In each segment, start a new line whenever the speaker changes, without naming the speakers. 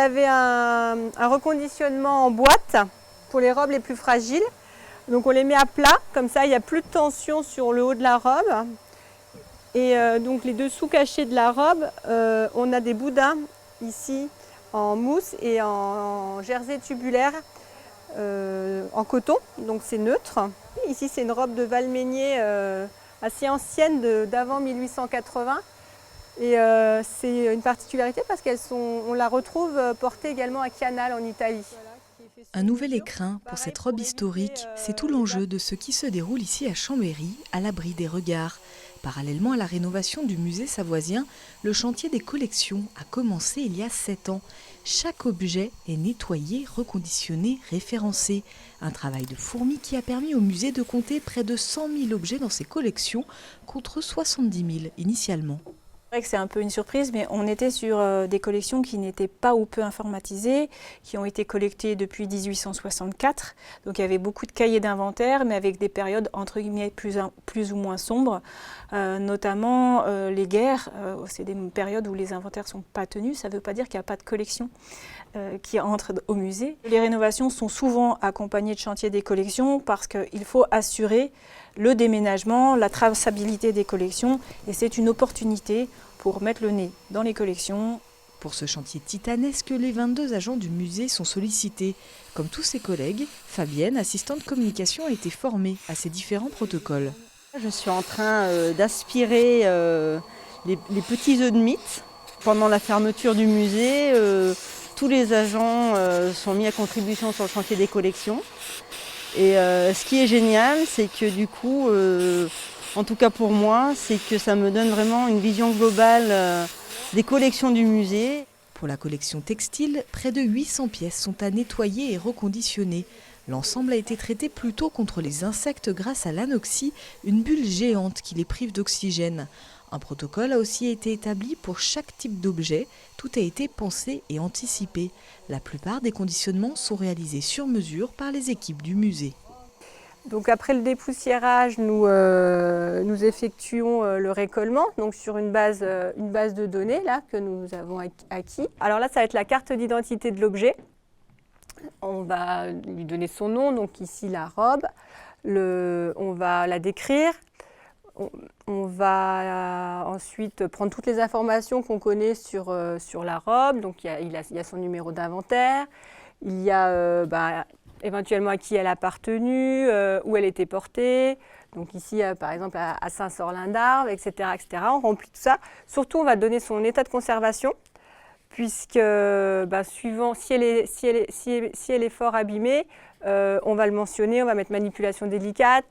avait un reconditionnement en boîte pour les robes les plus fragiles. Donc on les met à plat, comme ça il n'y a plus de tension sur le haut de la robe. Et donc les dessous cachés de la robe, on a des boudins ici en mousse et en jersey tubulaire en coton, donc c'est neutre. Ici c'est une robe de Valménier assez ancienne d'avant 1880. Et c'est une particularité parce qu'on la retrouve portée également à Canale en Italie.
Un nouvel écrin pour cette robe historique, c'est tout l'enjeu de ce qui se déroule ici à Chambéry, à l'abri des regards. Parallèlement à la rénovation du musée savoisien, le chantier des collections a commencé il y a 7 ans. Chaque objet est nettoyé, reconditionné, référencé. Un travail de fourmi qui a permis au musée de compter près de 100 000 objets dans ses collections, contre 70 000 initialement.
C'est vrai que c'est un peu une surprise, mais on était sur des collections qui n'étaient pas ou peu informatisées, qui ont été collectées depuis 1864. Donc il y avait beaucoup de cahiers d'inventaire, mais avec des périodes entre guillemets plus ou moins sombres, notamment les guerres. C'est des périodes où les inventaires ne sont pas tenus. Ça ne veut pas dire qu'il n'y a pas de collection qui entre au musée. Les rénovations sont souvent accompagnées de chantiers des collections parce qu'il faut assurer le déménagement, la traçabilité des collections, et c'est une opportunité pour mettre le nez dans les collections.
Pour ce chantier titanesque, les 22 agents du musée sont sollicités. Comme tous ses collègues, Fabienne, assistante communication, a été formée à ces différents protocoles.
Je suis en train d'aspirer les petits œufs de mythe. Pendant la fermeture du musée, tous les agents sont mis à contribution sur le chantier des collections. Et ce qui est génial, c'est que du coup, en tout cas pour moi, c'est que ça me donne vraiment une vision globale des collections du musée.
Pour la collection textile, près de 800 pièces sont à nettoyer et reconditionner. L'ensemble a été traité plus tôt contre les insectes grâce à l'anoxie, une bulle géante qui les prive d'oxygène. Un protocole a aussi été établi pour chaque type d'objet. Tout a été pensé et anticipé. La plupart des conditionnements sont réalisés sur mesure par les équipes du musée.
Donc après le dépoussiérage, nous effectuons le récollement, donc sur une base de données là, que nous avons acquis. Alors là, ça va être la carte d'identité de l'objet. On va lui donner son nom, donc ici la robe. On va la décrire. On va ensuite prendre toutes les informations qu'on connaît sur la robe. Donc il y a son numéro d'inventaire, il y a éventuellement à qui elle a appartenu, où elle était portée. Donc ici, par exemple, à Saint-Sorlin-d'Arves, etc., etc. On remplit tout ça. Surtout, on va donner son état de conservation, puisque suivant si elle est fort abîmée, on va le mentionner, on va mettre manipulation délicate.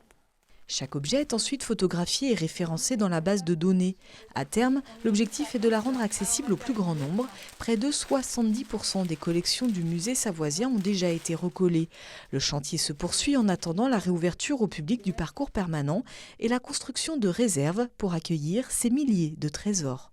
Chaque objet est ensuite photographié et référencé dans la base de données. À terme, l'objectif est de la rendre accessible au plus grand nombre. Près de 70% des collections du musée savoisien ont déjà été recollées. Le chantier se poursuit en attendant la réouverture au public du parcours permanent et la construction de réserves pour accueillir ces milliers de trésors.